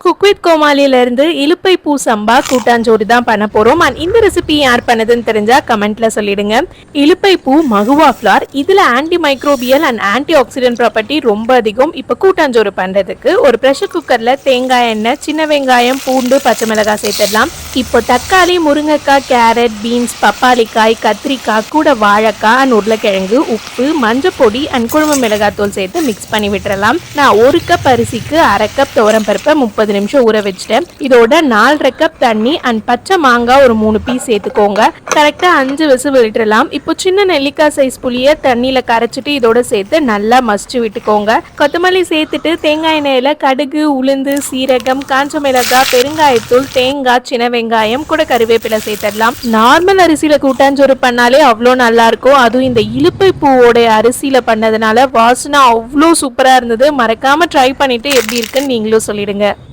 Cook with கோமாளியில இருந்து இலுப்பை பூ சம்பா கூட்டாஞ்சோறு தான் பண்ண போறோம். அண்ட் இந்த ரெசிபி யார் பண்ணதுன்னு தெரிஞ்சா கமெண்ட்ல சொல்லிடுங்க. இலுப்பை பூ மகுவா ஃபிளார், இதுல anti microbial and anti accident property ரொம்ப அதிகம். இப்போ கூட்டாஞ்சோறு பண்றதுக்கு ஒரு ப்ரெஷர் குக்கர்ல தேங்காய் எண்ணெய், சின்ன வெங்காயம், பூண்டு, பச்சை மிளகாய் சேர்த்துடலாம். இப்போ தக்காளி, முருங்கைக்காய், கேரட், பீன்ஸ், பப்பாளிக்காய், கத்திரிக்காய், கூட வாழைக்காய் அண்ட் உருளைக்கிழங்கு, உப்பு, மஞ்சள் பொடி அண்ட் குழம்பு மிளகாய் தூள் சேர்த்து மிக்ஸ் பண்ணி விட்டுறலாம். நான் 1 கப் அரிசிக்கு 1/2 கப் துவரம் பருப்பை 30 நிமிஷம் ஊற வச்சுட்டேன். இதோட 4.5 கப் தண்ணி அண்ட் பச்சை மாங்காய் ஒரு 3 பீஸ் சேர்த்துக்கோங்க. கரெக்டா 5 விசில் விட்டுறலாம். இப்போ சின்ன நெல்லிக்காய் சைஸ் புளிய தண்ணியில கரைச்சிட்டு இதோட சேர்த்து நல்லா மசிச்சு விட்டுக்கோங்க. கொத்தமல்லி சேர்த்துட்டு தேங்காய் எண்ணெயில கடுகு, உளுந்து, சீரகம், காஞ்ச மிளகாய், பெருங்காயத்தூள், தேங்காய், சின்ன வெங்காயம், கூட கருவேப்பிலை சேர்த்துடலாம். நார்மல் அரிசியில கூட்டாஞ்சோறு பண்ணாலே அவ்வளோ நல்லா இருக்கும். அதுவும் இந்த இலுப்பை பூவோட அரிசியில பண்ணதுனால வாசனை அவ்வளோ சூப்பரா இருந்தது. மறக்காம ட்ரை பண்ணிட்டு எப்படி இருக்குன்னு நீங்களும் சொல்லிடுங்க.